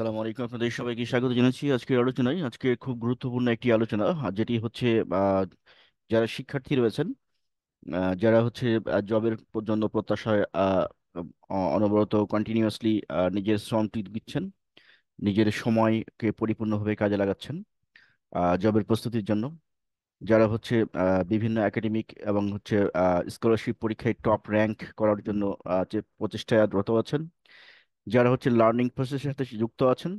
আসসালামু আলাইকুম, আপনাদের সবাইকে স্বাগত জানাচ্ছি আজকের আলোচনায়। আজকে খুব গুরুত্বপূর্ণ একটি আলোচনা, যেটি হচ্ছে আহ, যারা শিক্ষার্থী রয়েছেন, যারা হচ্ছে জবের জন্য প্রত্যাশায় অনবরত কন্টিনিউয়াসলি নিজের শ্রমটি দিচ্ছেন, নিজের সময়কে পরিপূর্ণভাবে কাজে লাগাচ্ছেন জবের প্রস্তুতির জন্য। যারা হচ্ছে বিভিন্ন একাডেমিক এবং হচ্ছে স্কলারশিপ পরীক্ষায় টপ র্যাঙ্ক করার জন্য যে প্রচেষ্টায় রত আছেন, যারা হচ্ছে লার্নিং প্রসেসের সাথে যুক্ত আছেন,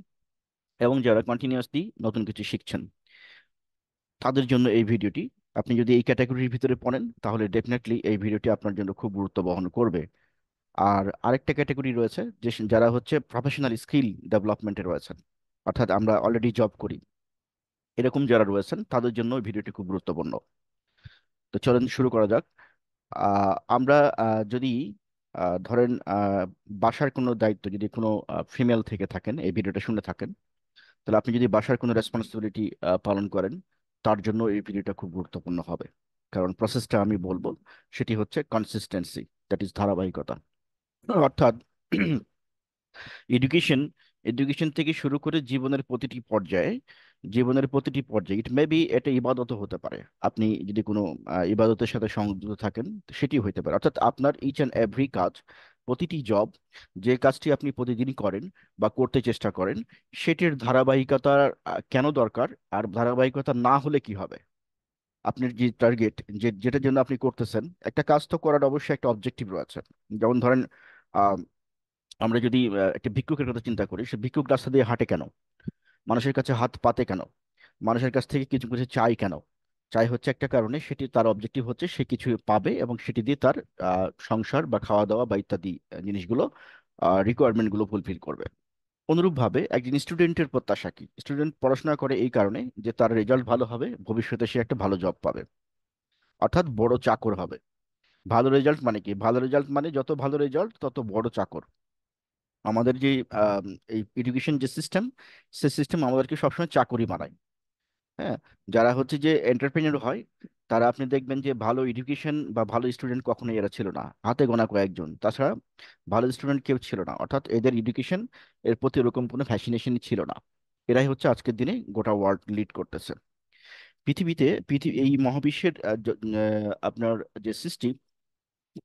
এবং যারা কন্টিনিউয়াসলি নতুন কিছু শিখছেন, তাদের জন্য এই ভিডিওটি। আপনি যদি এই ক্যাটাগরির ভিতরে পড়েন তাহলে ডেফিনেটলি এই ভিডিওটি আপনার জন্য খুব গুরুত্ব বহন করবে। আর আরেকটা ক্যাটাগরি রয়েছে যে যারা হচ্ছে প্রফেশনাল স্কিল ডেভেলপমেন্টে রয়েছেন, অর্থাৎ আমরা অলরেডি জব করি, এরকম যারা রয়েছেন তাদের জন্য এই ভিডিওটি খুব গুরুত্বপূর্ণ। তো চলেন শুরু করা যাক। আমরা যদি ধরেন বাসার কোনো দায়িত্ব, যদি কোনো ফিমেল থেকে থাকেন, এই ভিডিওটা শুনে থাকেন, তাহলে আপনি যদি বাসার কোনো রেসপন্সিবিলিটি পালন করেন, তার জন্য এই ভিডিওটা খুব গুরুত্বপূর্ণ হবে। কারণ প্রসেসটা আমি বলবো, সেটি হচ্ছে কনসিস্টেন্সি, দ্যাট ইজ ধারাবাহিকতা। অর্থাৎ এডুকেশন এডুকেশন থেকে শুরু করে জীবনের প্রতিটি পর্যায়ে ইট মে বি এটা ইবাদতও হতে পারে। আপনি যদি কোনো ইবাদতের সাথে সংযুক্ত থাকেন, তো সেটি হতে পারে। অর্থাৎ আপনার ইচ অ্যান্ড এভরি কাজ, প্রতিটি জব, যে কাজটি আপনি প্রতিদিন করেন বা করতে চেষ্টা করেন, সেটির ধারাবাহিকতা কেন দরকার, আর ধারাবাহিকতা না হলে কি হবে। আপনার যে টার্গেট, যেটার জন্য আপনি করতেছেন, একটা কাজ তো করার অবশ্যই একটা অবজেক্টিভ রয়েছে। যেমন ধরেন, আমরা যদি একটা ভিক্ষুকের কথা চিন্তা করি, সে ভিক্ষুক রাস্তা দিয়ে হাঁটে কেন? মানুষের কাছে হাত পাতে কেন? মানুষের কাছ থেকে কিছু কিছু চাই কেন? চাই হচ্ছে একটা কারণে, সেটি তার অবজেক্টিভ হচ্ছে সে কিছু পাবে এবং সেটি দিয়ে তার সংসার বা খাওয়া দাওয়া বা ইত্যাদি জিনিসগুলো, রিকোয়ারমেন্টগুলো ফুলফিল করবে। অনুরূপভাবে একজন স্টুডেন্টের প্রত্যাশা কি? স্টুডেন্ট পড়াশোনা করে এই কারণে যে তার রেজাল্ট ভালো হবে, ভবিষ্যতে সে একটা ভালো জব পাবে, অর্থাৎ বড় চাকর হবে। ভালো রেজাল্ট মানে কি? ভালো রেজাল্ট মানে যত ভালো রেজাল্ট তত বড় চাকর। আমাদের যে আম, এই এডুকেশন যে সিস্টেম, সে সিস্টেম আমাদেরকে সবসময় চাকরি বানায়। হ্যাঁ, যারা হচ্ছে যে এন্টারপ্রেনিয়র হয়, তারা আপনি দেখবেন যে ভালো এডুকেশন বা ভালো স্টুডেন্ট কখনোই এরা ছিল না, হাতে গোনা কয়েকজন, তাছাড়া ভালো স্টুডেন্ট কেউ ছিল না। অর্থাৎ এদের এডুকেশন এর প্রতি ওরকম কোনো ফ্যাসিনেশনই ছিল না। এরাই হচ্ছে আজকের দিনে গোটা ওয়ার্ল্ড লিড করতেছে। পৃথিবী এই মহাবিশ্বের আপনার যে সৃষ্টি,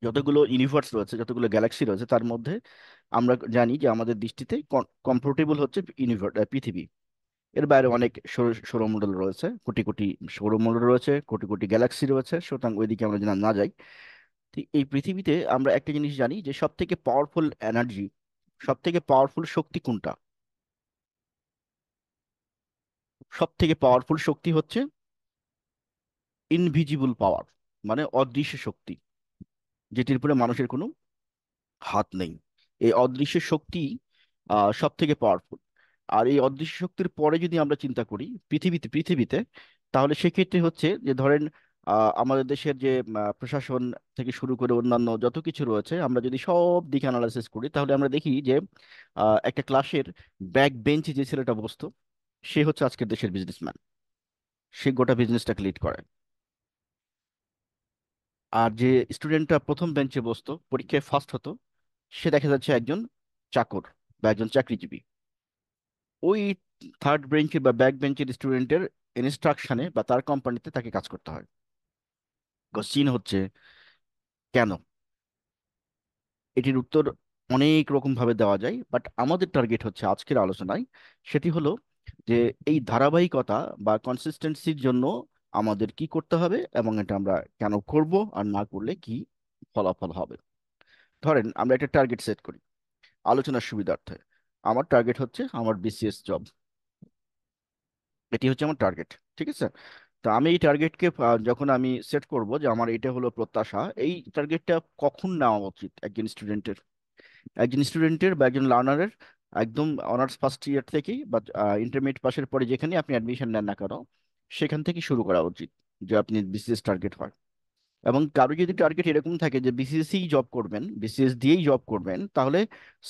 যতগুলো ইউনিভার্স রয়েছে, যতগুলো গ্যালাক্সি রয়েছে, তার মধ্যে আমরা জানি যে আমাদের দৃষ্টিতে কমফোর্টেবল হচ্ছে পৃথিবী। এর বাইরে অনেক সৌরমণ্ডল রয়েছে, কোটি কোটি সৌরমণ্ডল রয়েছে, কোটি কোটি গ্যালাক্সি রয়েছে, সুতরাং ওইদিকে আমরা যেন না যাই। তো এই পৃথিবীতে আমরা একটা জিনিস জানি যে সব থেকে পাওয়ারফুল এনার্জি, সব থেকে পাওয়ারফুল শক্তি কোনটা? সব থেকে পাওয়ারফুল শক্তি হচ্ছে ইনভিজিবল পাওয়ার, মানে অদৃশ্য শক্তি, যেটির উপরে মানুষের কোনো হাত নেই। এই অদৃশ্য শক্তি সব থেকে পাওয়ারফুল। আর এই অদৃশ্য শক্তির পরে যদি আমরা চিন্তা করি পৃথিবীতে, তাহলে সেক্ষেত্রে হচ্ছে যে ধরেন আমাদের দেশের যে প্রশাসন থেকে শুরু করে অন্যান্য যত কিছু রয়েছে, আমরা যদি সব দিকে অ্যানালাইসিস করি, তাহলে আমরা দেখি যে একটা ক্লাসের ব্যাক বেঞ্চে যে ছেলেটা বসতো, সে হচ্ছে আজকের দেশের বিজনেসম্যান। সে গোটা বিজনেসটাকে লিড করে। আর যে স্টুডেন্টটা প্রথম বেঞ্চে বসতো, পরীক্ষায় ফার্স্ট হতো, সে দেখা যাচ্ছে একজন চাকর বা একজন চাকরিজীবী। ওই থার্ড বেঞ্চের বা ব্যাক বেঞ্চের স্টুডেন্টের ইনস্ট্রাকশনে বা তার কোম্পানিতে তাকে কাজ করতে হয়। কোশ্চিন হচ্ছে কেন? এটির উত্তর অনেক রকম ভাবে দেওয়া যায়, বাট আমাদের টার্গেট হচ্ছে আজকের আলোচনায়, সেটি হলো যে এই ধারাবাহিকতা বা কনসিস্টেন্সির জন্য আমাদের কি করতে হবে এবং এটা আমরা কেন করব, আর না করলে কি ফলাফল হবে। ধরেন আমরা একটা টার্গেট সেট করি আলোচনার সুবিধার্থে। আমার টার্গেট হচ্ছে আমার বিসিএস জব, এটি হচ্ছে আমার টার্গেট। ঠিক আছে? তো আমি এই টার্গেটকে যখন আমি সেট করব যে আমার এটা হলো প্রত্যাশা, এই টার্গেটটা কখন নেওয়া উচিত একজন স্টুডেন্টের বা একজন লার্নারের? একদম অনার্স ফার্স্ট ইয়ার থেকেই বা ইন্টারমিডিয়েট পাশের পরে যেখানে আপনি অ্যাডমিশন নেন না কেন, সেখান থেকে শুরু করা উচিত, যে আপনি বিসিএস টার্গেট হয়। এবং কারো যদি টার্গেট এরকম থাকে যে বিসিএসই জব করবেন, বিসিএস দিয়েই জব করবেন, তাহলে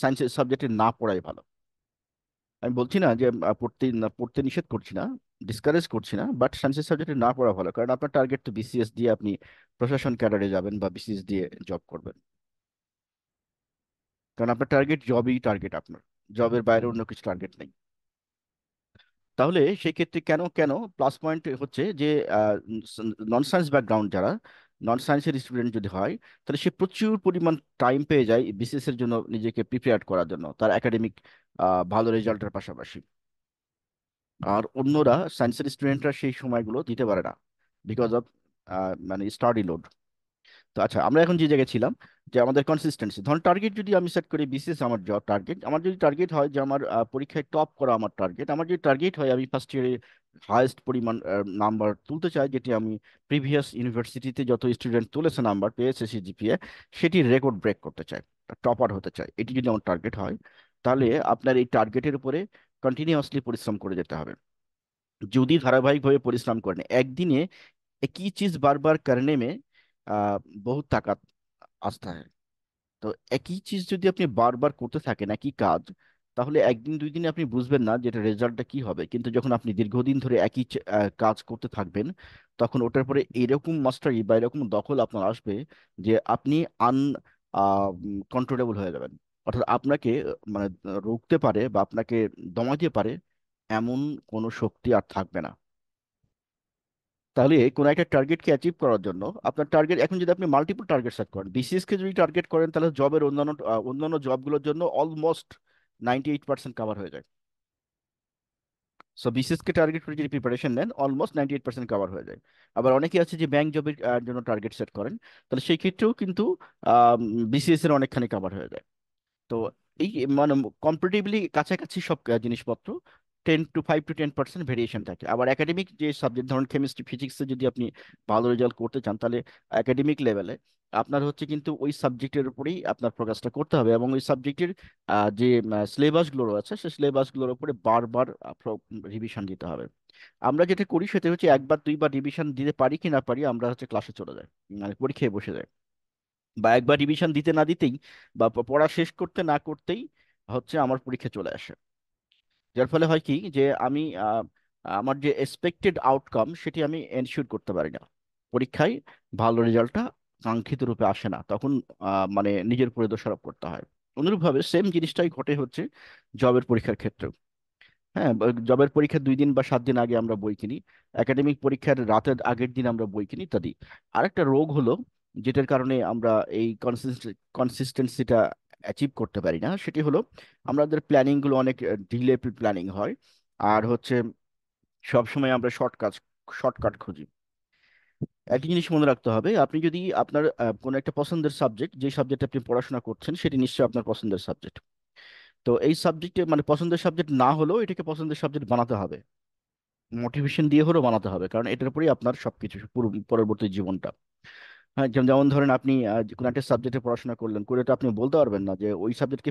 সায়েন্সের সাবজেক্টে না পড়াই ভালো। আমি বলছি না যে পড়তে নিষেধ করছি না, ডিসকারেজ করছি না, বাট সায়েন্সের সাবজেক্টে না পড়া ভালো, কারণ আপনার টার্গেট তো বিসিএস দিয়ে আপনি প্রশাসন ক্যাডারে যাবেন বা বিসিএস দিয়ে জব করবেন। কারণ আপনার টার্গেট জবই টার্গেট আপনার, জবের বাইরে অন্য কিছু টার্গেট নেই। তাহলে সেই ক্ষেত্রে কেন কেন প্লাস পয়েন্ট হচ্ছে যে নন সায়েন্স ব্যাকগ্রাউন্ড যারা, নন সায়েন্সের স্টুডেন্ট যদি হয়, তাহলে সে প্রচুর পরিমাণ টাইম পেয়ে যায় বিসিএস এর জন্য নিজেকে প্রিপেয়ার করার জন্য, তার একাডেমিক ভালো রেজাল্টের পাশাপাশি। আর অন্যরা, সায়েন্সের স্টুডেন্টরা সেই সময়গুলো দিতে পারে না, বিকজ অফ মানে স্টাডি লোড। তো আচ্ছা, আমরা এখন যে জায়গায় ছিলাম, যে আমাদের কনসিস্টেন্সি, ধরুন টার্গেট যদি আমি সেট করি বিসিএস আমার জব টার্গেট, আমার যদি টার্গেট হয় যে আমার পরীক্ষায় টপ করা আমার টার্গেট, আমার যদি টার্গেট হয় আমি ফার্স্ট ইয়ারে হায়েস্ট পরিমাণ নাম্বার তুলতে চাই, যেটি আমি প্রিভিয়াস ইউনিভার্সিটিতে যত স্টুডেন্ট তুলেছে নাম্বার পেয়েছে সিজিপিএ, সেটি রেকর্ড ব্রেক করতে চাই, টপার হতে চাই, এটি যদি আমার টার্গেট হয়, তাহলে আপনার এই টার্গেটের উপরে কন্টিনিউয়াসলি পরিশ্রম করে যেতে হবে। যদি ধারাবাহিকভাবে পরিশ্রম করেন একদিনে एक ही चीज बार बार करने में बहुत ताकत আসতে হয়। তো একই চিজ যদি আপনি বারবার করতে থাকেন একই কাজ, তাহলে একদিন দুই দিনে আপনি বুঝবেন না যে এটা রেজাল্টটা কি হবে, কিন্তু যখন আপনি দীর্ঘদিন ধরে একই কাজ করতে থাকবেন, তখন ওটার পরে এরকম মাস্টারি বা এরকম দখল আপনার আসবে যে আপনি আন কন্ট্রোলেবল হয়ে যাবেন। অর্থাৎ আপনাকে মানে রুখতে পারে বা আপনাকে দমাতে পারে এমন কোনো শক্তি আর থাকবে না। তাহলে কোনো একটা টার্গেটকে অ্যাচিভ করার জন্য আপনার টার্গেট, এখন যদি আপনি মাল্টিপল টার্গেট সেট করেন, বিসিএস কে যদি টার্গেট করেন, তাহলে জবের অন্যান্য জবগুলোর জন্য অলমোস্ট 98% কাভার হয়ে যায়। সো বিসিএস কে টার্গেট করে যদি প্রিপারেশন নেন, অলমোস্ট 98% কাভার হয়ে যায়। আবার অনেকে আছে যে ব্যাংক জবের জন্য টার্গেট সেট করেন, তাহলে সেই ক্ষেত্রেও কিন্তু বিসিএস এর অনেকখানি কাভার হয়ে যায়। তো এই মানে কম্পারেটিভলি কাছাকাছি সব জিনিসপত্র 5 to 10% ভেরিয়েশন থাকে। আবার একাডেমিক যে সাবজেক্ট, ধরুন কেমিস্ট্রি ফিজিক্সে যদি আপনি ভালো রেজাল্ট করতে চান, তাহলে একাডেমিক লেভেলে আপনার হচ্ছে কিন্তু ওই সাবজেক্টের উপরেই আপনার ফোকাসটা করতে হবে, এবং ওই সাবজেক্টের যে সিলেবাসগুলো রয়েছে সেই সিলেবাসগুলোর উপরে বারবার রিভিশন দিতে হবে। আমরা যেটা করি সেটা হচ্ছে একবার দুইবার রিভিশন দিতে পারি কি না পারি, আমরা হচ্ছে ক্লাসে চলে যাই, মানে পরীক্ষায় বসে যাই, বা একবার রিভিশন দিতে না দিতেই বা পড়া শেষ করতে না করতেই হচ্ছে আমার পরীক্ষা চলে আসে। যার ফলে হয় কি যে আমি আমার যে এক্সপেক্টেড আউটকাম সেটি আমি এনশিওর করতে পারি না, পরীক্ষায় ভালো রেজাল্টটা কাঙ্ক্ষিত রূপে আসে না, তখন মানে নিজের উপরে দোষারোপ করতে হয়। অনুরূপভাবে সেম জিনিসটাই ঘটে হচ্ছে জবের পরীক্ষার ক্ষেত্রে। হ্যাঁ, জবের পরীক্ষার 2 দিন বা 7 দিন আগে আমরা বই কিনি, একাডেমিক পরীক্ষার রাতের আগের দিন আমরা বই কিনি ইত্যাদি। আরেকটা রোগ হলো যেটার কারণে আমরা এই কনসিস্টেন্সিটা অ্যাচিভ করতে পারি না, সেটি হলো আমাদের প্ল্যানিং গুলো অনেক ডিলে প্ল্যানিং হয়। আর হচ্ছে সবসময় আমরা শর্টকাট খুঁজি। একটা জিনিস মনে রাখতে হবে, আপনি যদি আপনার কোনো একটা পছন্দের সাবজেক্ট, যে সাবজেক্ট আপনি পড়াশোনা করছেন সেটি নিশ্চয়ই আপনার পছন্দের সাবজেক্ট। তো এই সাবজেক্টে মানে পছন্দের সাবজেক্ট না হলেও এটাকে পছন্দের সাবজেক্ট বানাতে হবে, মোটিভেশন দিয়ে হলেও বানাতে হবে, কারণ এটার উপরেই আপনার সবকিছু পুরো পরবর্তী জীবনটা। হ্যাঁ, যেমন ধরেন আপনি কোনো একটা সাবজেক্টে পড়াশোনা করলেন করে, তো আপনি বলতে পারবেন না যে ওই সাবজেক্টকে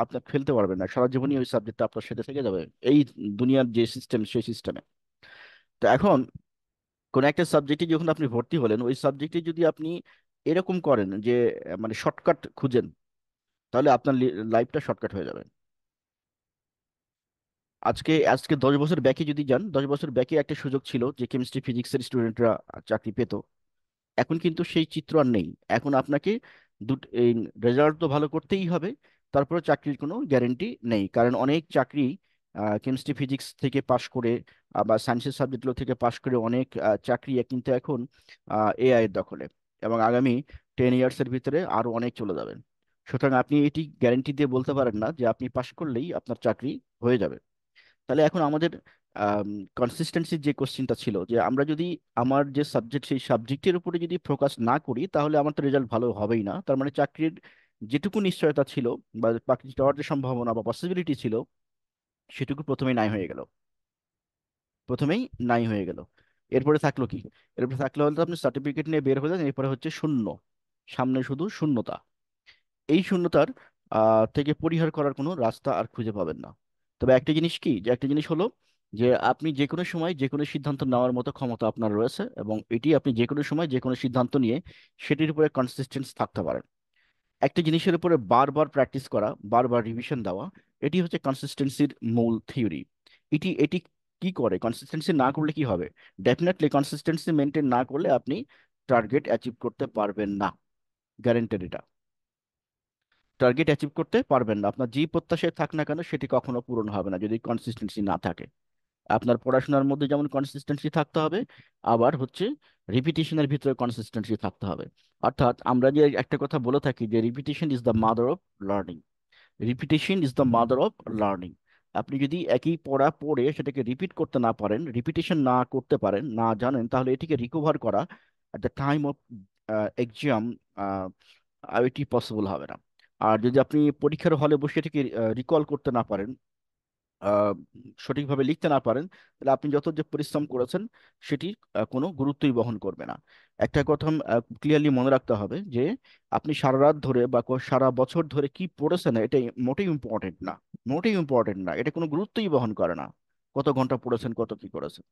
আপনার ফেলতে পারবেন না, সারা জীবনই ওই সাবজেক্টটা আপনার সাথে থেকে যাবে, এই দুনিয়ার যে সিস্টেম সেই সিস্টেমে। তো এখন কোনো একটা সাবজেক্টে যখন আপনি ভর্তি হলেন, ওই সাবজেক্টে যদি আপনি এরকম করেন যে মানে শর্টকাট খুঁজেন, তাহলে আপনার লাইফটা শর্টকাট হয়ে যাবে। আজকে আজকে 10 বছর ব্যাকে যদি যান, 10 বছর ব্যাকে একটা সুযোগ ছিল যে কেমিস্ট্রি ফিজিক্সের স্টুডেন্টরা চাকরি পেত, এখন কিন্তু সেই চিত্র আর নেই। এখন আপনাকে এই রেজাল্ট তো ভালো করতেই হবে, তারপরে চাকরির কোনো গ্যারেন্টি নেই, কারণ অনেক চাকরি কেমিস্ট্রি ফিজিক্স থেকে পাশ করে বা সায়েন্সের সাবজেক্টগুলো থেকে পাশ করে অনেক চাকরি কিন্তু এখন এআই এর দখলে, এবং আগামী 10 ইয়ার্সের ভিতরে আরো অনেক চলে যাবেন। সুতরাং আপনি এটি গ্যারেন্টি দিয়ে বলতে পারেন না যে আপনি পাশ করলেই আপনার চাকরি হয়ে যাবে। তাহলে এখন আমাদের কনসিস্টেন্সির যে কোশ্চিনটা ছিল, যে আমরা যদি আমার যে সাবজেক্ট সেই সাবজেক্টের উপরে যদি ফোকাস না করি, তাহলে আমার তো রেজাল্ট ভালো হবেই না, তার মানে চাকরির যেটুকু নিশ্চয়তা ছিল বা চাকরি পাওয়ার যে সম্ভাবনা বা পসিবিলিটি ছিল, সেটুকু প্রথমেই নাই হয়ে গেল, প্রথমেই নাই হয়ে গেল। এরপরে থাকলো কি? এরপরে থাকলো হলো আপনি সার্টিফিকেট নিয়ে বের হলেন, এরপরে হচ্ছে শূন্য, সামনে শুধু শূন্যতা। এই শূন্যতার থেকে পরিহার করার কোনো রাস্তা আর খুঁজে পাবেন না। তবে একটা জিনিস কি, যে একটা জিনিস হলো যে আপনি যে কোনো সময় যে কোনো সিদ্ধান্ত নেওয়ার মতো ক্ষমতা আপনার রয়েছে, এবং এটি আপনি যে কোনো সময় যে কোনো সিদ্ধান্ত নিয়ে সেটির উপরে কনসিস্টেন্স থাকতে পারেন। একটা জিনিসের উপরে বারবার প্র্যাকটিস করা, বারবার রিভিশন দেওয়া, এটি হচ্ছে কনসিস্টেন্সির মূল থিওরি। এটি কি করে, কনসিস্টেন্সি না করলে কি হবে? ডেফিনেটলি কনসিস্টেন্সি মেনটেন না করলে আপনি টার্গেট অ্যাচিভ করতে পারবেন না, গ্যারেন্টেড এটা। টার্গেট অ্যাচিভ করতে পারবেন না। আপনার যে প্রত্যাশায় থাক না কেন সেটি কখনো পূরণ হবে না যদি কনসিস্টেন্সি না থাকে। আপনার পড়াশোনার মধ্যে যেমন কনসিস্টেন্সি থাকতে হবে, আবার হচ্ছে রিপিটেশনের ভিতরে কনসিস্টেন্সি থাকতে হবে। অর্থাৎ আমরা যে একটা কথা বলে থাকি যে repetition is the mother of learning. Repetition is the mother of learning. আপনি যদি একই পড়া পড়ে সেটাকে রিপিট করতে না পারেন, রিপিটেশন না করতে পারেন, না জানেন, তাহলে এটিকে রিকভার করা at the time of exam এটি পসিবল হবে না। আর যদি আপনি পরীক্ষার হলে বসে এটিকে রিকল করতে না পারেন, আহ, সঠিকভাবে লিখতে না পারেন, তাহলে আপনি যত যে পরিশ্রম করেছেন সেটি কোনো গুরুত্বই বহন করবে না। একটা কথা ক্লিয়ারলি মনে রাখতে হবে যে আপনি সারা রাত ধরে বা সারা বছর ধরে কি পড়েছেন এটা মোটেই ইম্পর্টেন্ট না। মোটেই ইম্পর্টেন্ট না, এটা কোনো গুরুত্বই বহন করে না। কত ঘন্টা পড়েছেন, কত কি করেছেন,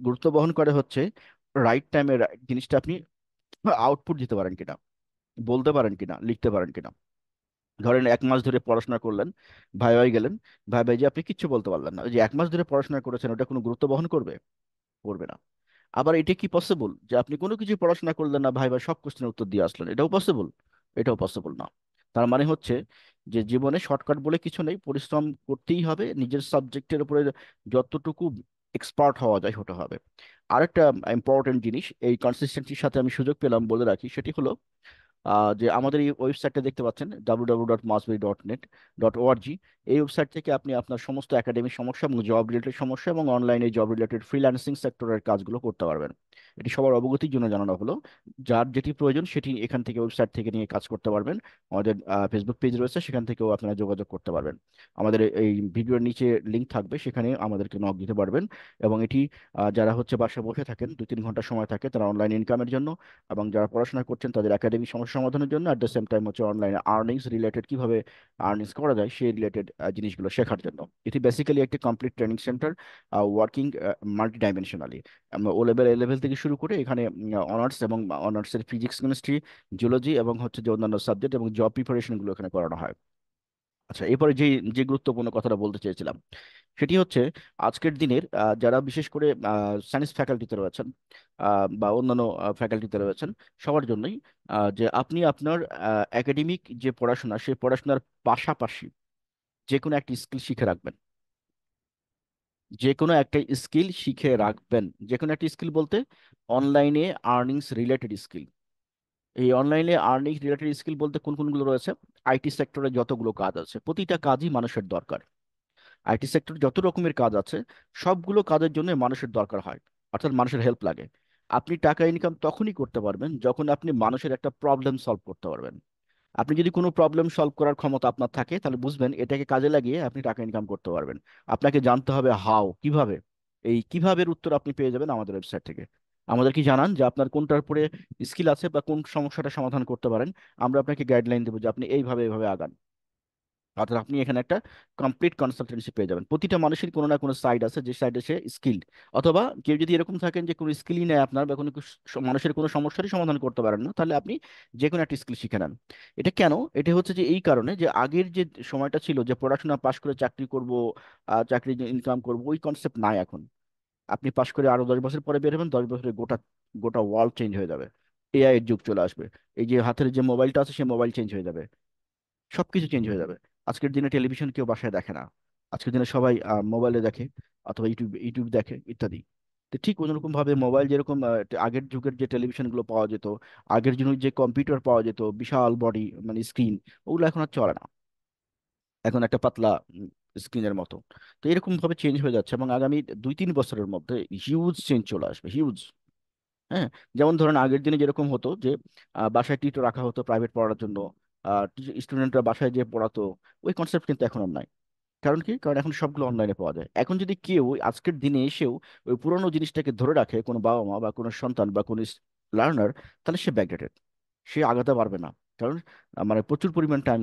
গুরুত্ব বহন করে হচ্ছে রাইট টাইমে জিনিসটা আপনি আউটপুট দিতে পারেন কিনা, বলতে পারেন কিনা, লিখতে পারেন কিনা। ধরেন 1 মাস ধরে পড়াশোনা করলেন, ভাই গেলেন, ভাই যে আপনি কিচ্ছু বলতে পারলেন না। ওই যে 1 মাস ধরে পড়াশোনা করেছেন ওটা কোনো গুরুত্ব বহন করবে? করবে না। আবার এটা কি পসিবল যে আপনি কোনো কিছু পড়াশোনা করলেন না, ভাই সব কোশ্চেনের উত্তর দিয়ে আসলেন? এটাও পসিবল? এটাও পসিবল না। তার মানে হচ্ছে যে জীবনে শর্টকাট বলে কিছু নেই, পরিশ্রম করতেই হবে, নিজের সাবজেক্টের উপরে যতটুকু এক্সপার্ট হওয়া যায় হতে হবে। আরেকটা ইম্পর্টেন্ট জিনিস এই কনসিস্টেন্সির সাথে আমি সুযোগ পেলাম বলে রাখি, সেটি হলো যে আমাদের এই ওয়েবসাইটটা দেখতে পাচ্ছেন www.masbury.net.org। এই ওয়েবসাইট থেকে আপনি আপনার সমস্ত একাডেমিক সমস্যা এবং জব রিলেটেড সমস্যা এবং অনলাইনে জব রিলেটেড ফ্রিল্যান্সিং সেক্টরের কাজগুলো করতে পারবেন। এটি সবার অবগতির জন্য জানানো হলো। যার যেটি প্রয়োজন সেটি এখান থেকে, ওয়েবসাইট থেকে নিয়ে কাজ করতে পারবেন। আমাদের ফেসবুক পেজ রয়েছে, সেখান থেকেও আপনারা যোগাযোগ করতে পারবেন। আমাদের এই ভিডিওর নিচে লিংক থাকবে, সেখানে আমাদেরকে নক দিতে পারবেন। এবং এটি যারা হচ্ছে বাসায় বসে থাকেন, 2-3 ঘন্টা সময় থাকে তারা অনলাইন ইনকামের জন্য, এবং যারা পড়াশোনা করছেন তাদের একাডেমিক সমস্যা সমাধানের জন্য, অ্যাট দ্য সেম টাইম হচ্ছে অনলাইনে আর্নিংস রিলেটেড কিভাবে আর্নিংস করা যায় সেই রিলেটেড জিনিসগুলো শেখার জন্য। এটি বেসিক্যালি একটি complete training centre, working multi dimensionally. আমরা ও লেভেল, এ লেভেল থেকে শুরু করে এখানে অনার্স এবং অনার্সের ফিজিক্স, কেমিস্ট্রি, জিওলজি এবং হচ্ছে যে অন্যান্য সাবজেক্ট এবং জব প্রিপারেশনগুলো এখানে করানো হয়। আচ্ছা, এরপরে যে যে গুরুত্বপূর্ণ কথাটা বলতে চেয়েছিলাম সেটি হচ্ছে আজকের দিনের যারা বিশেষ করে সায়েন্স ফ্যাকাল্টিতে রয়েছেন বা অন্যান্য ফ্যাকাল্টিতে রয়েছেন, সবার জন্যই যে আপনি আপনার একাডেমিক যে পড়াশোনা সেই পড়াশোনার পাশাপাশি যে কোনো একটা স্কিল শিখে রাখবেন। যে কোনো একটা স্কিল শিখে রাখবেন। যে কোনো একটা স্কিল বলতে অনলাইনে আর্নিংস রিলেটেড স্কিল। এই অনলাইনে আর্নিং রিলেটেড স্কিল বলতে কোন কোনগুলো রয়েছে? আইটি সেক্টরে যতগুলো কাজ আছে প্রতিটা কাজই মানুষের দরকার। আইটি সেক্টর যত রকমের কাজ আছে সবগুলো কাজের জন্য মানুষের দরকার হয়, অর্থাৎ মানুষের হেল্প লাগে। আপনি টাকা ইনকাম তখনই করতে পারবেন যখন আপনি মানুষের একটা প্রবলেম সলভ করতে পারবেন। আপনি যদি কোনো প্রবলেম সলভ করার ক্ষমতা আপনার থাকে তাহলে বুঝবেন এটাকে কাজে লাগিয়ে আপনি টাকা ইনকাম করতে পারবেন। আপনাকে জানতে হবে হাউ, কিভাবে। এই কিভাবের উত্তর আপনি পেয়ে যাবেন আমাদের ওয়েবসাইট থেকে। আমাদের কি জানান যে আপনার কোনটার উপরে স্কিল আছে বা কোন সমস্যাটা সমাধান করতে পারেন, আমরা আপনাকে গাইডলাইন দেবো যে আপনি এইভাবে এইভাবে আগান। অর্থাৎ আপনি এখানে একটা কমপ্লিট কনসালটেন্সি পেয়ে যাবেন। প্রতিটা মানুষের কোনো না কোনো সাইড আছে যে সাইডে সে স্কিল্ড। অথবা কেউ যদি এরকম থাকেন যে কোনো স্কিলই নেই আপনার, বা কোনো মানুষের কোনো সমস্যারই সমাধান করতে পারেন না, তাহলে আপনি যে কোনো একটা স্কিল শিখে নেন। এটা কেন? এটা হচ্ছে যে এই কারণে যে আগের যে সময়টা ছিল যে পড়াশোনা পাশ করে চাকরি করব, চাকরি ইনকাম করব, ওই কনসেপ্ট নাই এখন। আপনি পাশ করে আরো 10 বছর পরে বের হবেন, 10 বছরে গোটা গোটা ওয়ার্ল্ড চেঞ্জ হয়ে যাবে। এআই এর যুগ চলে আসবে। এই যে হাতের যে মোবাইলটা আছে সেই মোবাইল চেঞ্জ হয়ে যাবে, সবকিছু চেঞ্জ হয়ে যাবে। আজকের দিনে টেলিভিশন কেউ বাসায় দেখে না। আজকের দিনে সবাই মোবাইলে দেখে, অথবা ইউটিউব ইউটিউব দেখে ইত্যাদি। তো ঠিক ওরকম ভাবে মোবাইল যেরকম আগের যুগের যে টেলিভিশনগুলো পাওয়া যেত, আগের যুগের যে কম্পিউটার পাওয়া যেত বিশাল বডি মানে স্ক্রিন, ওগুলো এখন আর চলে না। এখন একটা পাতলা স্ক্রিনের মতো। তো এরকম ভাবে চেঞ্জ হয়ে যাচ্ছে এবং আগামী 2-3 বছরের মধ্যে হিউজ চেঞ্জ চলে আসবে, হিউজ। হ্যাঁ, যেমন ধরেন আগের দিনে যেরকম হতো যে বাসায় টিটো রাখা হতো প্রাইভেট পড়ার জন্য, স্টুডেন্টরা বাসায় যেয়ে পড়াতো, ওই কনসেপ্ট কিন্তু এখন আর নাই। কারণ কি? কারণ এখন সবগুলো অনলাইনে পাওয়া যায়। এখন যদি কেউ আজকের দিনে এসেও ওই পুরোনো জিনিসটাকে ধরে রাখে, কোনো বাবা মা বা কোনো সন্তান বা কোনো লার্নার, তাহলে সে ব্যাকডেটেড, সে আগাতে পারবে না। কারণ মানে প্রচুর পরিমাণ টাইম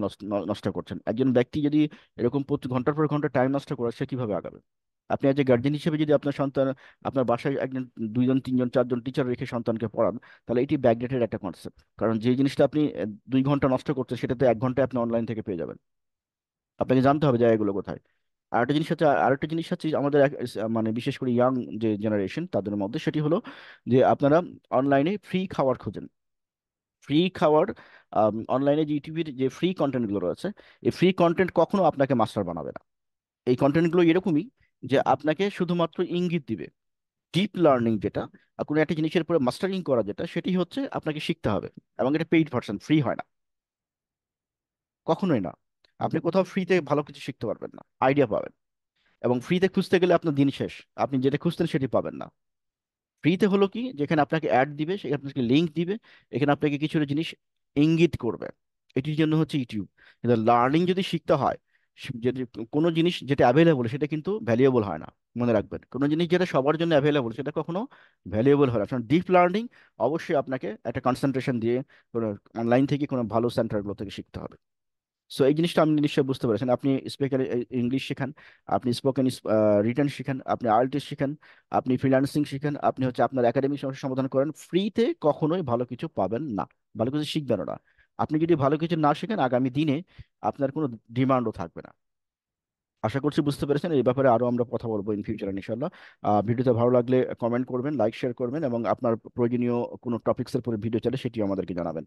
নষ্ট করছেন। একজন ব্যক্তি যদি এরকম প্রতি ঘন্টার পর ঘন্টা টাইম নষ্ট করে, সে কিভাবে আগাবে? আপনি এজ এ গার্জেন হিসেবে যদি আপনার সন্তান, আপনার বাসায় একজন, 2জন 3জন 4জন টিচার রেখে সন্তানকে পড়ান, তাহলে এটি ব্যাকডেটেড একটা কনসেপ্ট। কারণ যে জিনিসটা আপনি 2 ঘন্টা নষ্ট করছেন সেটাতে 1 ঘন্টায় আপনি অনলাইন থেকে পেয়ে যাবেন। আপনাকে জানতে হবে জায়গাগুলো কোথায়। আরেকটা জিনিস হচ্ছে আমাদের মানে বিশেষ করে ইয়াং যে জেনারেশন তাদের মধ্যে, সেটি হলো যে আপনারা অনলাইনে ফ্রি খাবার খোঁজেন। ফ্রি খাওয়ার, অনলাইনে যে ইউটিউবের যে ফ্রি কন্টেন্টগুলো রয়েছে, এই ফ্রি কন্টেন্ট কখনো আপনাকে মাস্টার বানাবে না। এই কন্টেন্টগুলো এরকমই যে আপনাকে শুধুমাত্র ইঙ্গিত দিবে। ডিপ লার্নিং যেটা, কোনো একটা জিনিসের উপরে মাস্টারিং করা যেটা, সেটি হচ্ছে আপনাকে শিখতে হবে, এবং এটা পেইড ভার্সন, ফ্রি হয় না, কখনোই না। আপনি কোথাও ফ্রিতে ভালো কিছু শিখতে পারবেন না, আইডিয়া পাবেন, এবং ফ্রিতে খুঁজতে গেলে আপনার দিন শেষ, আপনি যেটা খুঁজতেন সেটি পাবেন না। ফ্রিতে হলো কি, যেখানে আপনাকে অ্যাড দিবে, সেখানে আপনাকে লিঙ্ক দিবে, এখানে আপনাকে কিছু জিনিস ইঙ্গিত করবে, এটির জন্য হচ্ছে ইউটিউব। কিন্তু লার্নিং যদি শিখতে হয়, যদি কোনো জিনিস যেটা অ্যাভেলেবল সেটা কিন্তু ভ্যালুয়েবল হয় না। মনে রাখবেন, কোনো জিনিস যেটা সবার জন্য অ্যাভেলেবল সেটা কখনো ভ্যালুয়েবল হয় না। ডিপ লার্নিং অবশ্যই আপনাকে একটা কনসেন্ট্রেশন দিয়ে কোনো অনলাইন থেকে কোনো ভালো সেন্টারগুলো থেকে শিখতে হবে। সো এই জিনিসটা আপনি নিশ্চয়ই বুঝতে পেরেছেন। আপনি স্পেশালি ইংলিশ শেখান, আপনি স্পোকেন রিটেন শিখেন, আপনি আইএলটিএস শিখেন, আপনি ফ্রিল্যান্সিং শিখেন, আপনি হচ্ছে আপনার একাডেমিক সমস্যার সমাধান করেন, ফ্রিতে কখনোই ভালো কিছু পাবেন না, ভালো কিছু শিখবেন না। আপনি যদি ভালো কিছু না শিখেন, আগামী দিনে আপনার কোনো ডিমান্ডও থাকবে না। আশা করছি বুঝতে পেরেছেন। এই ব্যাপারে আরো আমরা কথা বলবো ইন ফিউচার ইনশাল্লাহ। ভিডিওতে ভালো লাগলে কমেন্ট করবেন, লাইক শেয়ার করবেন, এবং আপনার প্রয়োজনীয় কোনো টপিক্সের পরে ভিডিও চাইলে সেটিও আমাদেরকে জানাবেন।